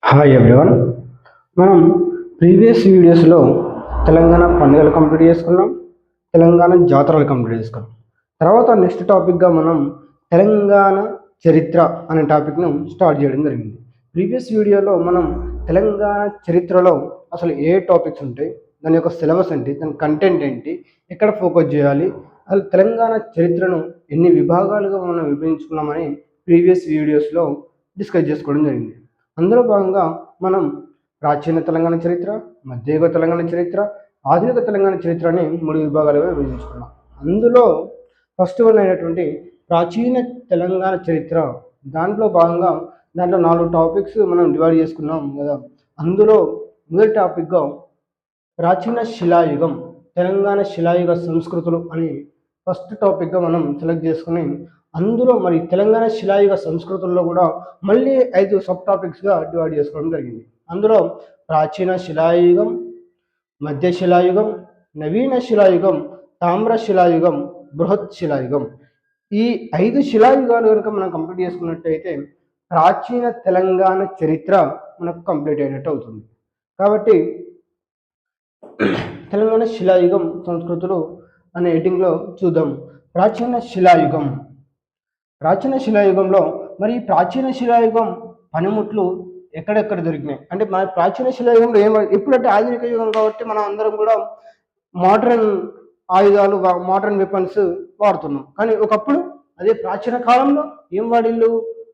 Hi everyone. మనం previous వీడియోస్లో తెలంగాణ పండుగలు కంప్లీట్ చేసుకున్నాం, తెలంగాణ జాతరలు కంప్లీట్ చేసుకున్నాం. తర్వాత నెక్స్ట్ టాపిక్గా మనం తెలంగాణ చరిత్ర అనే టాపిక్ను స్టార్ట్ చేయడం జరిగింది. ప్రీవియస్ వీడియోలో మనం తెలంగాణ చరిత్రలో అసలు ఏ టాపిక్స్ ఉంటాయి, దాని యొక్క సిలబస్ ఏంటి, దాని కంటెంట్ ఏంటి, ఎక్కడ ఫోకస్ చేయాలి, అసలు తెలంగాణ చరిత్రను ఎన్ని విభాగాలుగా మనం విభజించుకున్నామని ప్రీవియస్ వీడియోస్లో డిస్కస్ చేసుకోవడం జరిగింది. అందులో భాగంగా మనం ప్రాచీన తెలంగాణ చరిత్ర, మధ్యయుగ తెలంగాణ చరిత్ర, ఆధునిక తెలంగాణ చరిత్ర అని 3 విభాగాలుగా విభజించుకున్నాం. అందులో ఫస్ట్ వన్ అయినటువంటి ప్రాచీన తెలంగాణ చరిత్ర, దాంట్లో భాగంగా దాంట్లో 4 టాపిక్స్ మనం డివైడ్ చేసుకున్నాం కదా. అందులో మొదటి టాపిక్గా ప్రాచీన శిలాయుగం, తెలంగాణ శిలాయుగ సంస్కృతులు అని ఫస్ట్ టాపిక్గా మనం సెలెక్ట్ చేసుకుని, అందులో మరి తెలంగాణ శిలాయుగ సంస్కృతుల్లో కూడా మళ్ళీ 5 సబ్ టాపిక్స్గా డివైడ్ చేసుకోవడం జరిగింది. అందులో ప్రాచీన శిలాయుగం, మధ్య శిలాయుగం, నవీన శిలాయుగం, తామ్ర శిలాయుగం, బృహత్ శిలాయుగం. ఈ 5 శిలాయుగాలు కనుక మనం కంప్లీట్ చేసుకున్నట్టయితే ప్రాచీన తెలంగాణ చరిత్ర మనకు కంప్లీట్ అయినట్టు అవుతుంది. కాబట్టి తెలంగాణ శిలాయుగం సంస్కృతులు అనే హెడ్డింగ్లో చూద్దాం. ప్రాచీన శిలాయుగం. ప్రాచీన శిలాయుగంలో మరి ప్రాచీన శిలాయుగం పనిముట్లు ఎక్కడెక్కడ దొరికినాయి అంటే మన ప్రాచీన శిలాయుగంలో ఎప్పుడంటే ఆధునిక యుగం కాబట్టి మనం అందరం కూడా మోడర్న్ ఆయుధాలు, మోడర్న్ వెపన్స్ వాడుతున్నాం. కానీ ఒకప్పుడు అదే ప్రాచీన కాలంలో ఏం వాడిల్లు,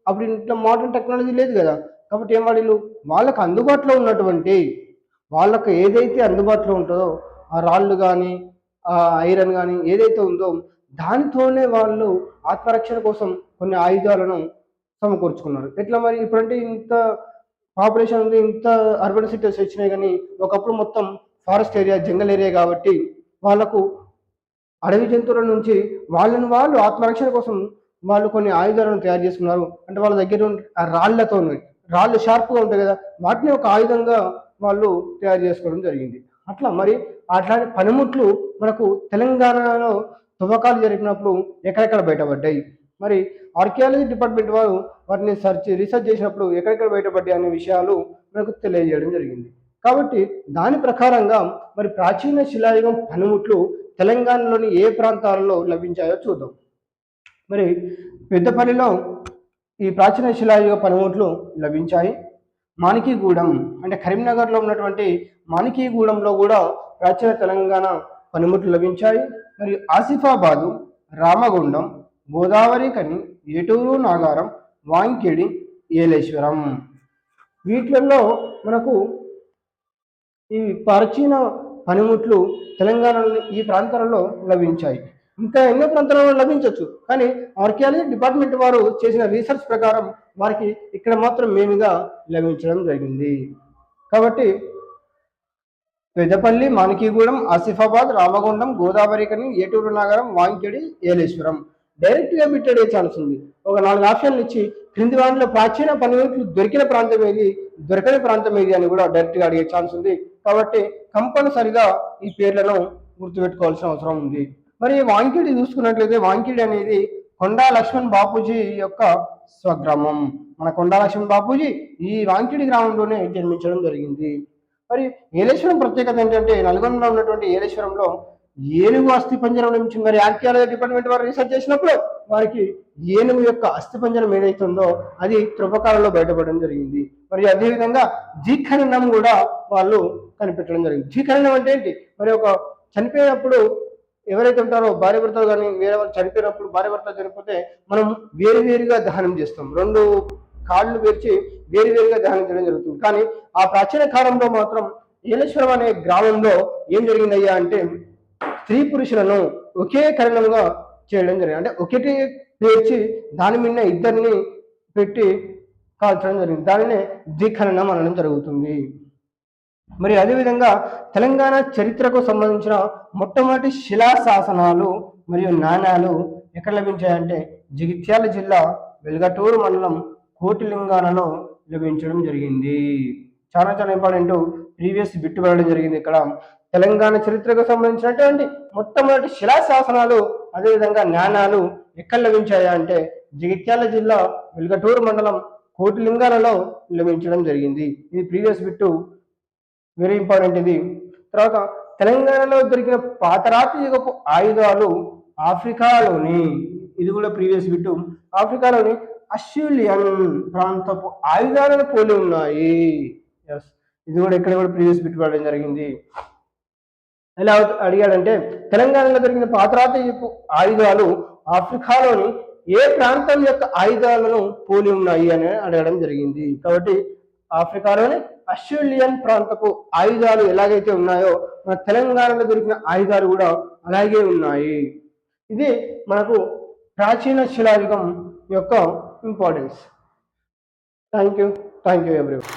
అప్పుడు ఇంట్లో మోడర్న్ టెక్నాలజీ లేదు కదా. కాబట్టి ఏం వాడిల్లు, వాళ్ళకు అందుబాటులో ఉన్నటువంటి, వాళ్ళకు ఏదైతే అందుబాటులో ఉంటుందో ఆ రాళ్ళు కానీ ఆ ఐరన్ కానీ ఏదైతే ఉందో దానితోనే వాళ్ళు ఆత్మరక్షణ కోసం కొన్ని ఆయుధాలను సమకూర్చుకున్నారు. ఎట్లా మరి ఇప్పుడంటే ఇంత పాపులేషన్ ఉంది, ఇంత అర్బన్ సిటీస్ వచ్చినాయి, కానీ ఒకప్పుడు మొత్తం ఫారెస్ట్ ఏరియా, జంగల్ ఏరియా కాబట్టి వాళ్ళకు అడవి జంతువుల నుంచి వాళ్ళని వాళ్ళు ఆత్మరక్షణ కోసం వాళ్ళు కొన్ని ఆయుధాలను తయారు చేసుకున్నారు. అంటే వాళ్ళ దగ్గర ఆ రాళ్లతో, రాళ్ళు షార్ప్గా ఉంటాయి కదా, వాటిని ఒక ఆయుధంగా వాళ్ళు తయారు చేసుకోవడం జరిగింది. అట్లా మరి అట్లాంటి పనిముట్లు మనకు తెలంగాణలో తవ్వకాలు జరిపినప్పుడు ఎక్కడెక్కడ బయటపడ్డాయి, మరి ఆర్కియాలజీ డిపార్ట్మెంట్ వారు వాటిని రీసెర్చ్ చేసినప్పుడు ఎక్కడెక్కడ బయటపడ్డాయి అనే విషయాలు మనకు తెలియజేయడం జరిగింది. కాబట్టి దాని ప్రకారంగా మరి ప్రాచీన శిలాయుగం పనిముట్లు తెలంగాణలోని ఏ ప్రాంతాలలో లభించాయో చూద్దాం. మరి పెద్దపల్లిలో ఈ ప్రాచీన శిలాయుగ పనిముట్లు లభించాయి. మాణికీగూడెం అంటే కరీంనగర్లో ఉన్నటువంటి మాణికీగూడెంలో కూడా ప్రాచీన తెలంగాణ పనిముట్లు లభించాయి. మరియు ఆసిఫాబాదు, రామగుండం, గోదావరి కని, ఏటూరు నాగారం, వాంకిడి, ఏలేశ్వరం, వీటిల్లో మనకు ఈ ప్రాచీన పనిముట్లు తెలంగాణలోని ఈ ప్రాంతాలలో లభించాయి. ఇంకా ఎన్నో ప్రాంతాలలో లభించవచ్చు, కానీ ఆర్కియాలజీ డిపార్ట్మెంట్ వారు చేసిన రీసెర్చ్ ప్రకారం వారికి ఇక్కడ మాత్రం మెయిన్గా లభించడం జరిగింది. కాబట్టి పెద్దపల్లి, మాణికీగూడెం, ఆసిఫాబాద్, రామగుండం, గోదావరి కని, ఏటూరు నగరం, వాంకిడి, ఏలేశ్వరం. డైరెక్ట్గా బిట్టడే ఛాన్స్ ఉంది. ఒక 4 ఆప్షన్లు ఇచ్చి క్రింది వాటిలో ప్రాచీన పనిముట్లు దొరికిన ప్రాంతం ఏది, దొరకని ప్రాంతం ఏది అని కూడా డైరెక్ట్గా అడిగే ఛాన్స్ ఉంది. కాబట్టి కంపల్సరిగా ఈ పేర్లను గుర్తుపెట్టుకోవాల్సిన అవసరం ఉంది. మరి వాంకిడి చూసుకున్నట్లయితే వాంకిడి అనేది కొండా లక్ష్మణ్ బాపూజీ యొక్క స్వగ్రామం. మన కొండా లక్ష్మణ్ బాపూజీ ఈ వాంకిడి గ్రామంలోనే జన్మించడం జరిగింది. మరి ఏలేశ్వరం ప్రత్యేకత ఏంటంటే నల్గొండలో ఉన్నటువంటి ఏలేశ్వరంలో ఏనుగు అస్థి పంజరం లభించింది. మరి ఆర్కియాలజీ డిపార్ట్మెంట్ వారు రీసెర్చ్ చేసినప్పుడు వారికి ఏనుగు యొక్క అస్థి పంజరం ఏదైతుందో అది త్రువ్వకాలలో బయటపడడం జరిగింది. మరి అదేవిధంగా జీఖననం కూడా వాళ్ళు కనిపెట్టడం జరిగింది. జీఖననం అంటే ఏంటి, మరి ఒక చనిపోయినప్పుడు ఎవరైతే ఉంటారో భార్య భర్తలు కానీ వేరే వాళ్ళు చనిపోయినప్పుడు, భార్య భర్తలు చనిపోతే మనం వేరువేరుగా దహనం చేస్తాం, 2 కాళ్ళు వేర్చి వేరువేరుగా దహనం చేయడం జరుగుతుంది. కానీ ఆ ప్రాచీన కాలంలో మాత్రం ఏలేశ్వరం అనే గ్రామంలో ఏం జరిగిందయ్యా అంటే స్త్రీ పురుషులను ఒకే కరణంగా చేయడం జరిగింది. అంటే ఒకటి పేర్చి దాని మీద ఇద్దరిని పెట్టి కాల్చడం జరిగింది. దానినే ద్విఖననం అనడం జరుగుతుంది. మరి అదేవిధంగా తెలంగాణ చరిత్రకు సంబంధించిన మొట్టమొదటి శిలాశాసనాలు మరియు నాణ్యాలు ఎక్కడ లభించాయంటే జగిత్యాల జిల్లా వెల్గటూరు మండలం కోటిలింగాలలో లభించడం జరిగింది. చాలా చాలా ఇంపార్టెంట్ ప్రీవియస్ బిట్ వెళ్ళడం జరిగింది. ఇక్కడ తెలంగాణ చరిత్రకు సంబంధించినటువంటి మొట్టమొదటి శిలాశాసనాలు అదేవిధంగా నాణ్యాలు ఎక్కడ లభించాయా అంటే జగిత్యాల జిల్లా వెల్గటూరు మండలం కోటి లింగాలలో లభించడం జరిగింది. ఇది ప్రీవియస్ బిట్టు, వెరీ ఇంపార్టెంట్ ఇది. తర్వాత తెలంగాణలో దొరికిన పాతరాతి యుగపు ఆయుధాలు ఆఫ్రికాలోని, ఇది కూడా ప్రీవియస్ బిట్టు, ఆఫ్రికాలోని అష్యూలియన్ ప్రాంతపు ఆయుధాలను పోలి ఉన్నాయి. ఎస్, ఇది కూడా ఇక్కడ కూడా ప్రీవియస్ బిట్ పడడం జరిగింది. ఎలా అడిగాడంటే తెలంగాణలో దొరికిన పాతరాతి యుగపు ఆయుధాలు ఆఫ్రికాలోని ఏ ప్రాంతం యొక్క ఆయుధాలను పోలి ఉన్నాయి అని అడగడం జరిగింది. కాబట్టి ఆఫ్రికాలోని అష్యూలియన్ ప్రాంతపు ఆయుధాలు ఎలాగైతే ఉన్నాయో మన తెలంగాణలో దొరికిన ఆయుధాలు కూడా అలాగే ఉన్నాయి. ఇది మనకు ప్రాచీన శిలాయుగం యొక్క ఇంపార్టెన్స్. Thank you everyone.